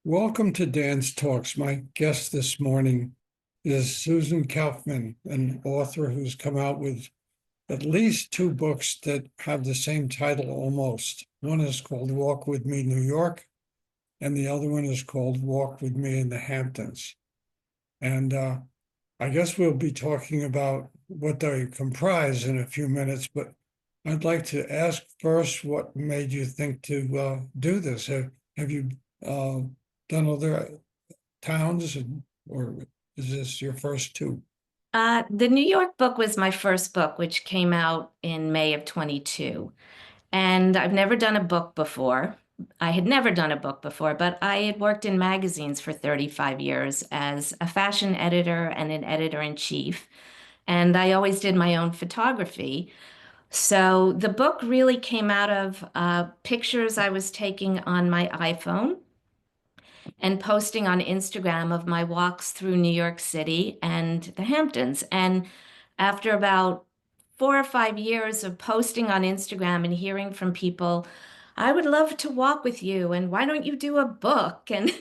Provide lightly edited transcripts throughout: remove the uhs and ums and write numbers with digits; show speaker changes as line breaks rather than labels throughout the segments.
Welcome to Dan's Talks. My guest this morning is Susan Kaufman, an author who's come out with at least two books that have the same title almost. One is called Walk With Me New York, and the other one is called Walk With Me in the Hamptons. And I guess we'll be talking about what they comprise in a few minutes, but I'd like to ask first what made you think to do this? Have you done other towns, or is this your first two?
The New York book was my first book, which came out in May of 22. And I've never done a book before. I had never done a book before, but I had worked in magazines for 35 years as a fashion editor and an editor-in-chief. And I always did my own photography. So the book really came out of pictures I was taking on my iPhone and posting on Instagram of my walks through New York City and the Hamptons. And after about 4 or 5 years of posting on Instagram and hearing from people, I would love to walk with you, and why don't you do a book? And,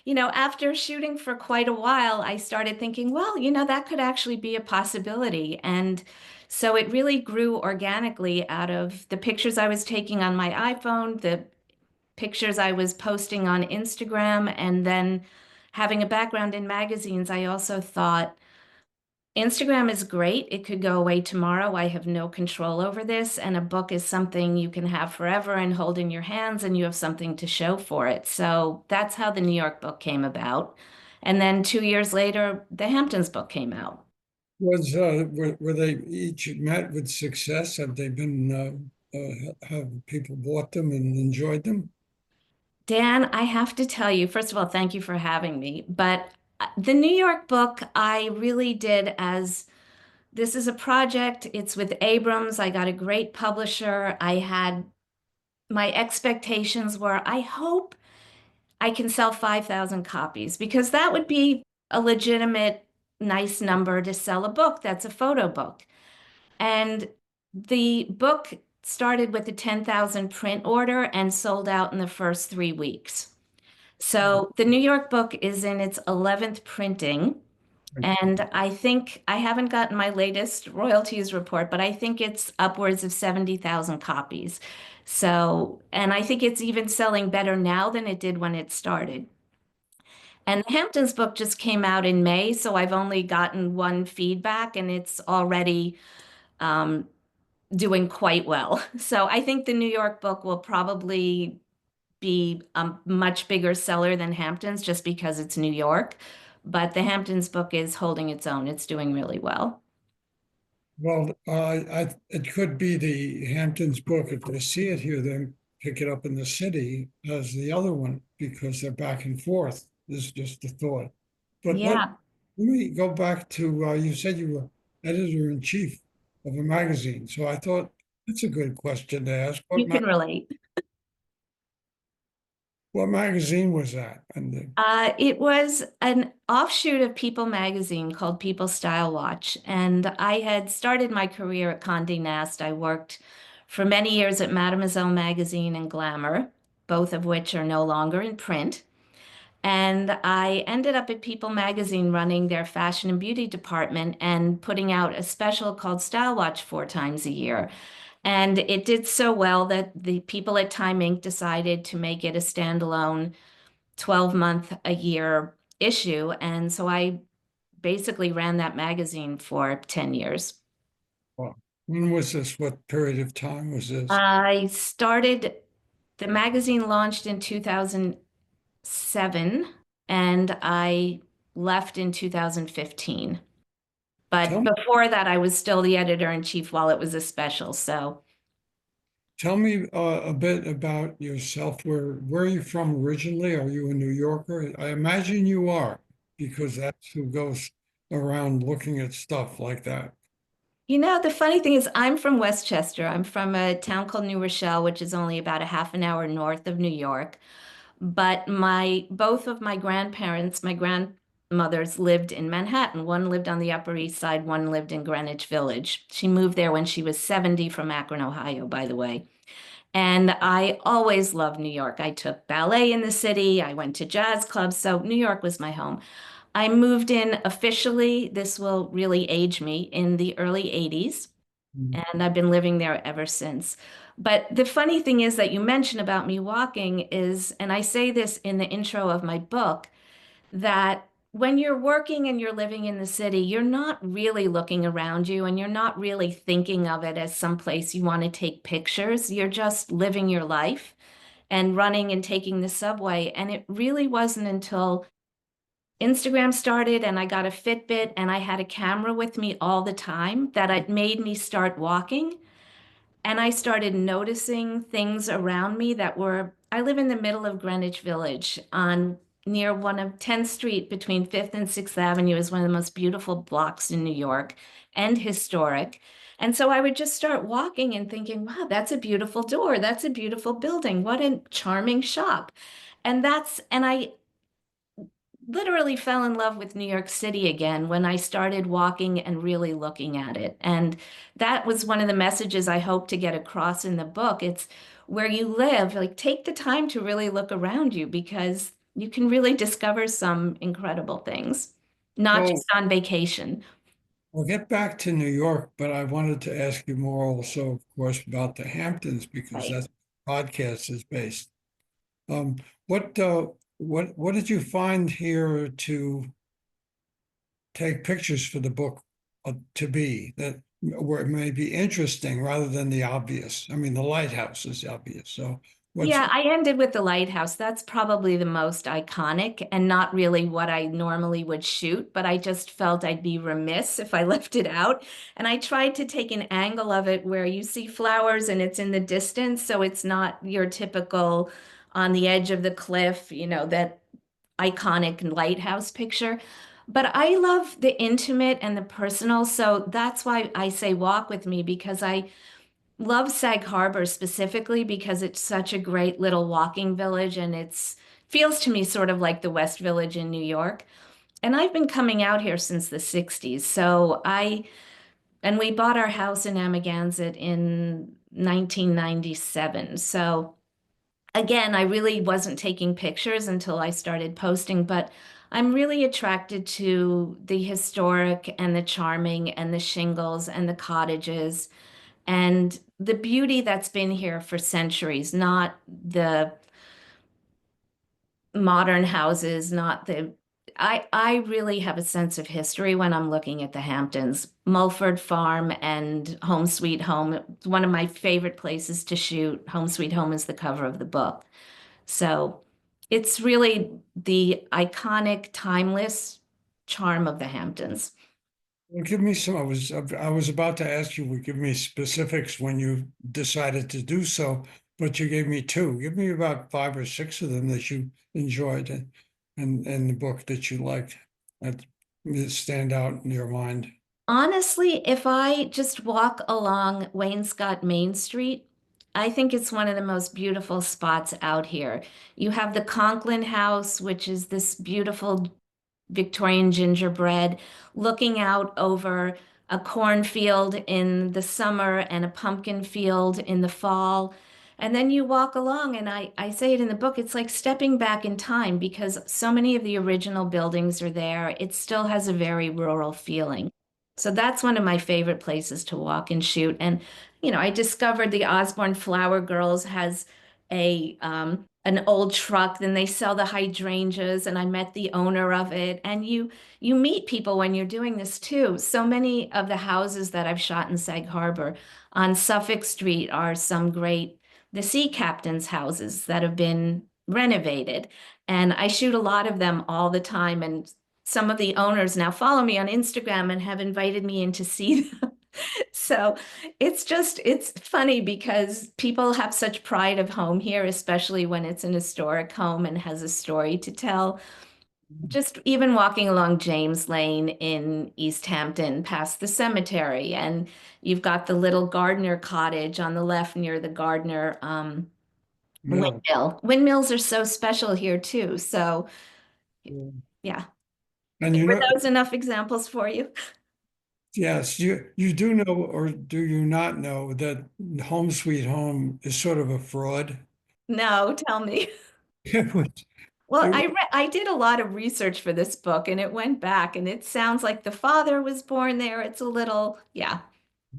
after shooting for quite a while, I started thinking, well, that could actually be a possibility. And so it really grew organically out of the pictures I was taking on my iPhone, the pictures I was posting on Instagram, and then having a background in magazines. I also thought Instagram is great. It could go away tomorrow. I have no control over this. And a book is something you can have forever and hold in your hands, and you have something to show for it. So that's how the New York book came about. And then 2 years later, the Hamptons book came out.
Were they each met with success? Have they been have people bought them and enjoyed them?
Dan, I have to tell you, first of all, thank you for having me. But the New York book, I really did as this is a project. It's with Abrams. I got a great publisher. I had my expectations were I hope I can sell 5,000 copies because that would be a legitimate, nice number to sell a book that's a photo book. And the book started with a 10,000 print order and sold out in the first 3 weeks. So the New York book is in its 11th printing. And I think I haven't gotten my latest royalties report, but I think it's upwards of 70,000 copies. So, and I think it's even selling better now than it did when it started. And the Hamptons book just came out in May, so I've only gotten one feedback and it's already um, doing quite well. So I think the New York book will probably be a much bigger seller than Hamptons just because it's New York. But the Hamptons book is holding its own. It's doing really well.
Well, it could be the Hamptons book. If they see it here, then pick it up in the city as the other one because they're back and forth. This is just a thought. But
Yeah,
let me go back to you said you were editor-in-chief of a magazine. So I thought that's a good question to ask.
you can relate.
What magazine was that? And
It was an offshoot of People magazine called People Style Watch. And I had started my career at Condé Nast. I worked for many years at Mademoiselle magazine and Glamour, both of which are no longer in print. And I ended up at People magazine running their fashion and beauty department and putting out a special called Style Watch 4 times a year. And it did so well that the people at Time Inc. decided to make it a standalone 12-month a year issue. And so I basically ran that magazine for 10 years.
when was this? What period of time was this?
I started, the magazine launched in 2007 and I left in 2015. But
Tell
before that, I was still the editor-in-chief while it was a special. So,
Tell me a bit about yourself. Where are you from originally? Are you a New Yorker? I imagine you are, because that's who goes around looking at stuff like that.
the funny thing is, I'm from Westchester. I'm from a town called New Rochelle, which is only about a half an hour north of New York. But both of my grandparents, my grandmothers lived in Manhattan. One lived on the Upper East Side, one lived in Greenwich Village. She moved there when she was 70 from Akron, Ohio, by the way. And I always loved New York. I took ballet in the city, I went to jazz clubs, so New York was my home. I moved in officially, this will really age me, in the early 80s,
Mm.
and I've been living there ever since. But the funny thing is that you mentioned about me walking is, and I say this in the intro of my book, that when you're working and you're living in the city, you're not really looking around you and you're not really thinking of it as some place you want to take pictures. You're just living your life and running and taking the subway. And it really wasn't until Instagram started and I got a Fitbit and I had a camera with me all the time that it made me start walking. And I started noticing things around me that were, I live in the middle of Greenwich Village on near one of 10th Street between 5th and 6th Avenue is one of the most beautiful blocks in New York and historic. And so I would just start walking and thinking, wow, that's a beautiful door. That's a beautiful building. What a charming shop. And I literally fell in love with New York City again when I started walking and really looking at it. And that was one of the messages I hope to get across in the book. It's where you live, like take the time to really look around you because you can really discover some incredible things, not
So
just on vacation.
we'll get back to New York, but I wanted to ask you more also, of course, about the Hamptons because
Right.
that's podcast is based. Um, what did you find here to take pictures for the book to be that where it may be interesting rather than the obvious? I mean, the lighthouse is obvious. So what's
Yeah, I ended with the lighthouse. That's probably the most iconic and not really what I normally would shoot, but I just felt I'd be remiss if I left it out. And I tried to take an angle of it where you see flowers and it's in the distance, so it's not your typical on the edge of the cliff, that iconic lighthouse picture. But I love the intimate and the personal, so that's why I say walk with me because I love Sag Harbor specifically because it's such a great little walking village and it's feels to me sort of like the West Village in New York. And I've been coming out here since the 60s. And we bought our house in Amagansett in 1997. So again, I really wasn't taking pictures until I started posting, but I'm really attracted to the historic and the charming and the shingles and the cottages and the beauty that's been here for centuries, not the modern houses, not the I really have a sense of history when I'm looking at the Hamptons. Mulford Farm and Home Sweet Home, it's one of my favorite places to shoot. Home Sweet Home is the cover of the book. So it's really the iconic, timeless charm of the Hamptons.
well, give me some, I was about to ask you, would give me specifics when you decided to do so, but you gave me two. Give me about five or six of them that you enjoyed and the book that you liked that stand out in your mind.
Honestly, if I just walk along Wainscott Main Street, I think it's one of the most beautiful spots out here. You have the Conklin House, which is this beautiful Victorian gingerbread, looking out over a cornfield in the summer and a pumpkin field in the fall. And then you walk along, and I say it in the book, it's like stepping back in time because so many of the original buildings are there. It still has a very rural feeling. So that's one of my favorite places to walk and shoot. And, I discovered the Osborne Flower Girls has an old truck, then they sell the hydrangeas, and I met the owner of it. And you meet people when you're doing this too. So many of the houses that I've shot in Sag Harbor on Suffolk Street are some great the sea captains' houses that have been renovated. And I shoot a lot of them all the time. And some of the owners now follow me on Instagram and have invited me in to see them. So it's funny because people have such pride of home here, especially when it's an historic home and has a story to tell. Just even walking along James Lane in East Hampton past the cemetery, and you've got the little Gardner cottage on the left near the Gardner
Mill.
windmill. Windmills are so special here too. So
Yeah.
yeah,
And
were those enough examples for you?
Yes, you do know, or do you not know that Home Sweet Home is sort of a fraud?
No, tell me.
It was,
Well,
it,
I did a lot of research for this book and it went back and it sounds like the father was born there. It's a little, yeah.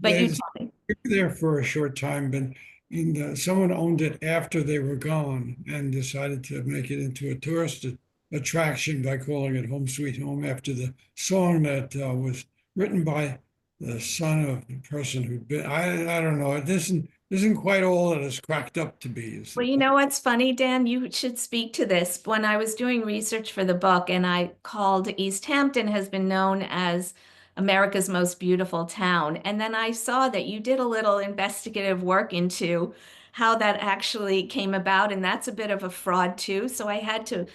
But you
they
tell me.
were there for a short time, but someone owned it after they were gone and decided to make it into a tourist attraction by calling it Home Sweet Home after the song that was written by the son of the person who'd been. I don't know. It isn't quite all that it's cracked up to be. Is the
Well, you
point?
know what's funny, Dan? You should speak to this. When I was doing research for the book and I called East Hampton has been known as America's most beautiful town. And then I saw that you did a little investigative work into how that actually came about. And that's a bit of a fraud too. So I had to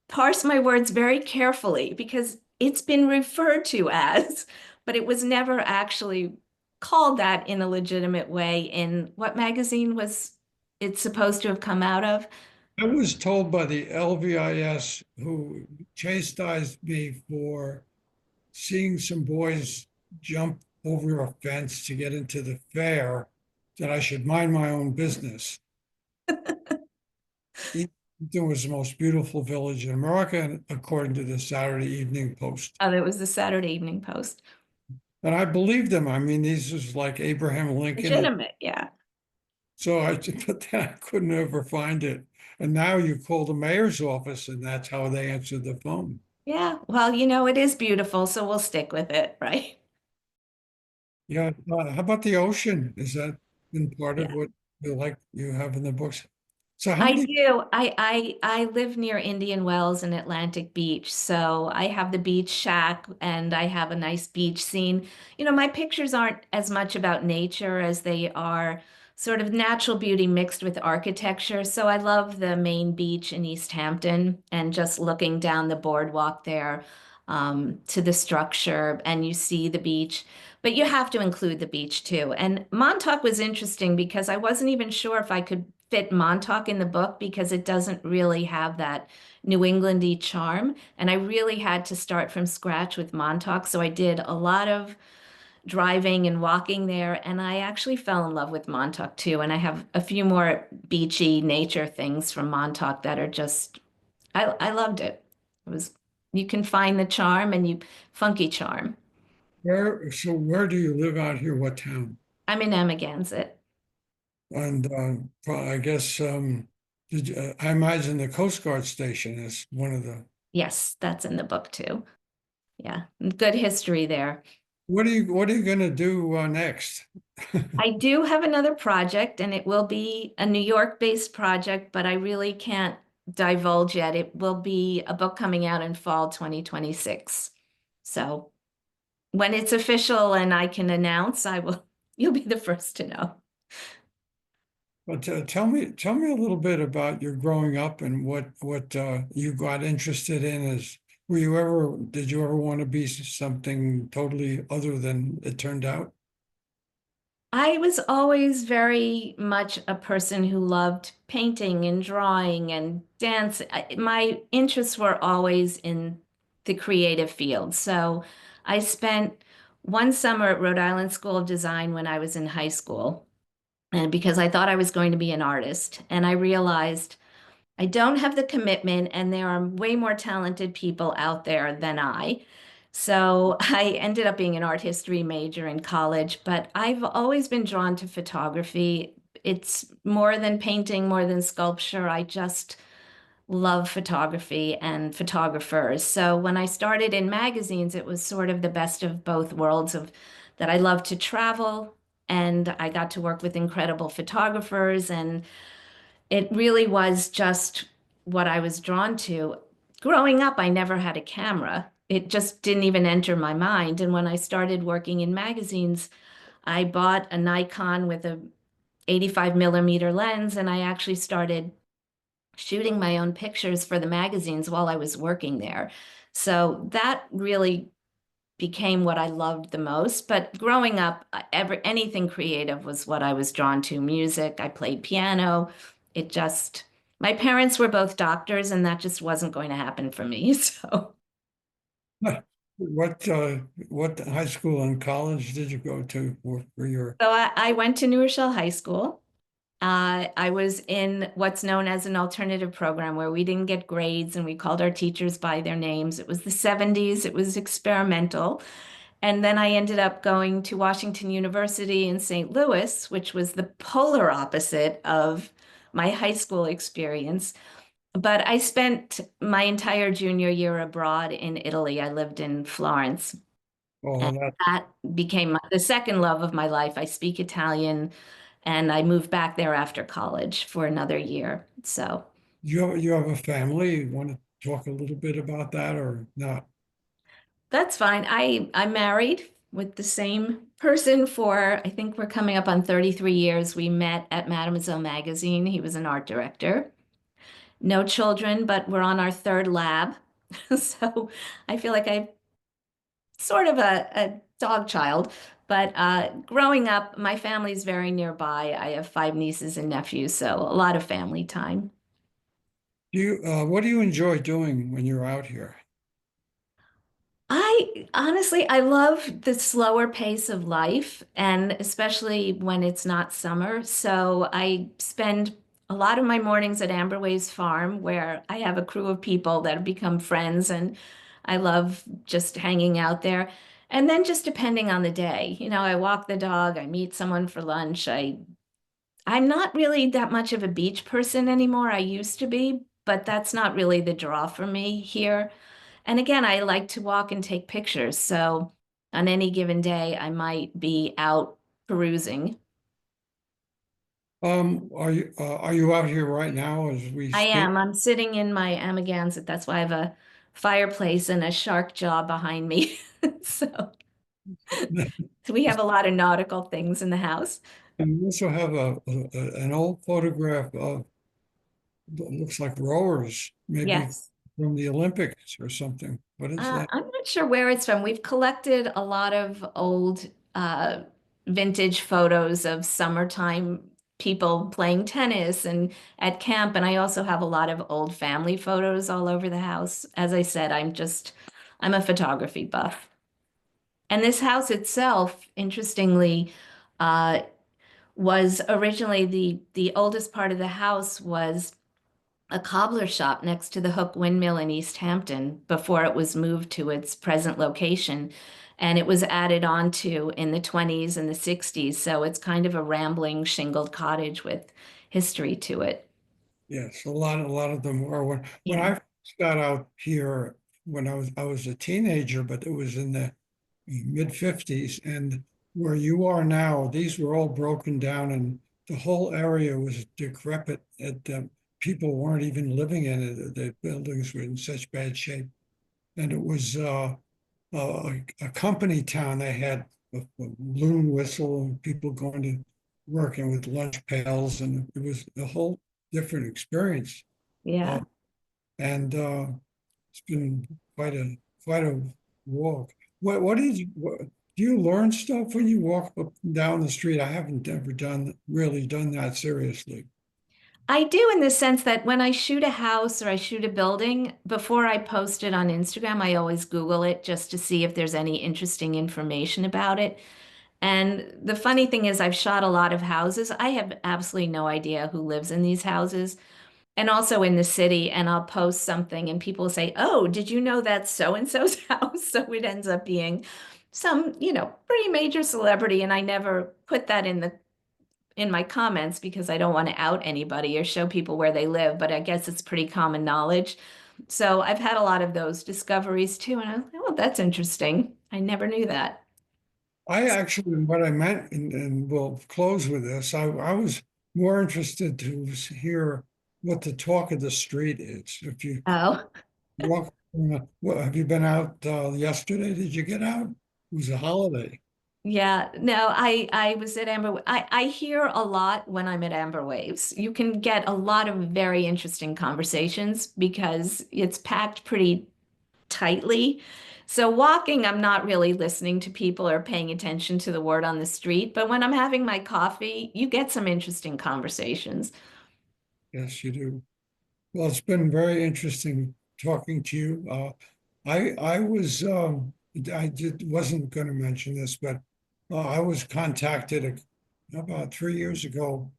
parse my words very carefully because it's been referred to as, but it was never actually called that in a legitimate way. In what magazine was it supposed to have come out of?
I was told by the LVIS who chastised me for seeing some boys jump over a fence to get into the fair that I should mind my own business. It was the most beautiful village in America, according to the Saturday Evening Post.
Oh, it was the Saturday Evening Post.
And I believed them. I mean, these was like Abraham Lincoln. And
Legitimate, yeah.
so but then I couldn't ever find it. And now you call the mayor's office, and that's how they answer the phone.
Yeah, well, you know, it is beautiful, so we'll stick with it, right?
Yeah. How about the ocean? Is that been part of
Yeah.
what you have in the books? So how
I
many
do. I live near Indian Wells and Atlantic Beach, so I have the beach shack and I have a nice beach scene. You know, my pictures aren't as much about nature as they are sort of natural beauty mixed with architecture. So I love the main beach in East Hampton and just looking down the boardwalk there to the structure and you see the beach. But you have to include the beach too. And Montauk was interesting because I wasn't even sure if I could fit Montauk in the book because it doesn't really have that New Englandy charm. And I really had to start from scratch with Montauk. So I did a lot of driving and walking there. And I actually fell in love with Montauk too. And I have a few more beachy nature things from Montauk that are just, I loved it. It was, you can find the charm and you, funky charm.
where do you live out here? What town?
I'm in Amagansett.
And I guess I imagine the Coast Guard station is one of the.
Yes, that's in the book too. Yeah, good history there.
What are you going to do next?
I do have another project, and it will be a New York-based project, but I really can't divulge yet. It will be a book coming out in fall 2026. So when it's official and I can announce, I will, you'll be the first to know.
But tell me a little bit about your growing up and what you got interested in. Did you ever want to be something totally other than it turned out?
I was always very much a person who loved painting and drawing and dance. My interests were always in the creative field. So I spent one summer at Rhode Island School of Design when I was in high school, and because I thought I was going to be an artist. And I realized I don't have the commitment, and there are way more talented people out there than I. So I ended up being an art history major in college, but I've always been drawn to photography. It's more than painting, more than sculpture. I just love photography and photographers. So when I started in magazines, it was sort of the best of both worlds of that I love to travel and I got to work with incredible photographers and it really was just what I was drawn to. Growing up, I never had a camera. It just didn't even enter my mind. And when I started working in magazines, I bought a Nikon with a 85 millimeter lens, and I actually started shooting my own pictures for the magazines while I was working there. So that really became what I loved the most. But growing up, anything creative was what I was drawn to. Music, I played piano. It just, my parents were both doctors, and that just wasn't going to happen for me. So,
what high school and college did you go to for your?
So I went to New Rochelle High School. I was in what's known as an alternative program where we didn't get grades and we called our teachers by their names. It was the 70s, it was experimental. And then I ended up going to Washington University in St. Louis, which was the polar opposite of my high school experience. But I spent my entire junior year abroad in Italy. I lived in Florence.
Oh,
And
that
that became the second love of my life. I speak Italian, and I moved back there after college for another year. So
you have a family. You want to talk a little bit about that or not?
that's fine. I'm married with the same person for, I think we're coming up on 33 years. We met at Mademoiselle magazine. He was an art director. No children, but we're on our third lab. So I feel like I'm sort of a dog child. But growing up, my family's very nearby. I have five nieces and nephews, so a lot of family time.
What do you enjoy doing when you're out here?
I honestly, I love the slower pace of life, and especially when it's not summer. So I spend a lot of my mornings at Amber Waves Farm, where I have a crew of people that have become friends, and I love just hanging out there. And then just depending on the day, I walk the dog, I meet someone for lunch. I'm not really that much of a beach person anymore. I used to be, but that's not really the draw for me here. And again, I like to walk and take pictures. So on any given day, I might be out perusing.
Are you out here right now as we
I
speak?
am. I'm sitting in my Amagansett. That's why I have a fireplace and a shark jaw behind me. So, so we have a lot of nautical things in the house.
And we also have an old photograph of what looks like rowers, maybe
Yes.
from the Olympics or something. What is that?
I'm not sure where it's from. We've collected a lot of old vintage photos of summertime people playing tennis and at camp. And I also have a lot of old family photos all over the house. As I said, I'm a photography buff. And this house itself, interestingly, uh, was originally the oldest part of the house was a cobbler shop next to the Hook Windmill in East Hampton before it was moved to its present location. And it was added on to in the 20s and the 60s. So it's kind of a rambling shingled cottage with history to it.
Yes, a lot of them were when I
Yeah.
first got out here when I was a teenager, but it was in the mid 50s, and where you are now, these were all broken down, and the whole area was decrepit. People weren't even living in it. The buildings were in such bad shape, and it was a company town. They had a loon whistle and people going to working with lunch pails, and it was a whole different experience. Uh,
Yeah.
and It's been quite a walk. What did do you learn stuff when you walk up and down the street? I haven't ever really done that seriously.
I do in the sense that when I shoot a house or I shoot a building, before I post it on Instagram, I always Google it just to see if there's any interesting information about it. And the funny thing is, I've shot a lot of houses. I have absolutely no idea who lives in these houses and also in the city. And I'll post something and people will say, "Oh, did you know that's so and so's house?" So it ends up being some, pretty major celebrity. And I never put that in my comments because I don't want to out anybody or show people where they live, but I guess it's pretty common knowledge. So I've had a lot of those discoveries too. And I was like, "Oh, that's interesting. I never knew that."
I actually, what I meant, and we'll close with this, I was more interested to hear what the talk of the street is. If you
Oh.
walk, have you been out yesterday? Did you get out? It was a holiday.
Yeah, no, I was at Amber. I hear a lot when I'm at Amber Waves. You can get a lot of very interesting conversations because it's packed pretty tightly. So walking, I'm not really listening to people or paying attention to the word on the street. But when I'm having my coffee, you get some interesting conversations.
Yes, you do. Well, it's been very interesting talking to you. I was wasn't going to mention this, but I was contacted about 3 years ago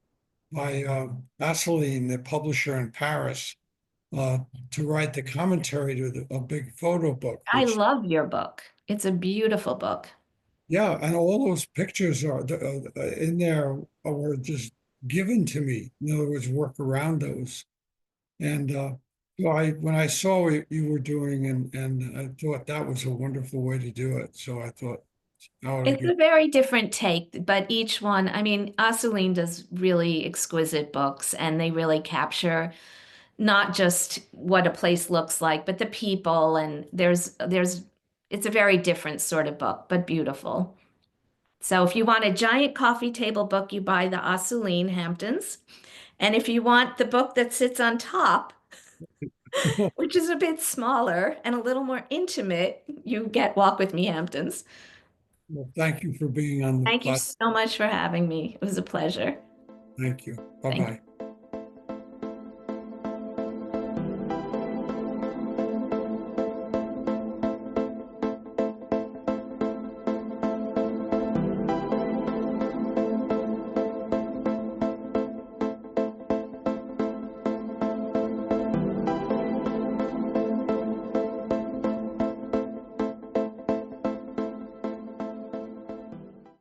by Vaseline, the publisher in Paris, uh, to write the commentary to a big photo book,
I
which,
love your book. It's a beautiful book.
yeah, and all those pictures are in there were just given to me. In other words, work around those. And so when I saw what you were doing, and I thought that was a wonderful way to do it. So I thought, I ought to
It's a
get.
very different take, but each one, I mean, Aceline does really exquisite books and they really capture not just what a place looks like, but the people. And it's a very different sort of book, but beautiful. So if you want a giant coffee table book, you buy the Aceline Hamptons. And if you want the book that sits on top, which is a bit smaller and a little more intimate, you get Walk With Me Hamptons.
Well, thank you for being on the
Thank you
platform.
so much for having me. It was a pleasure.
Thank you. Bye
Thank you.
bye.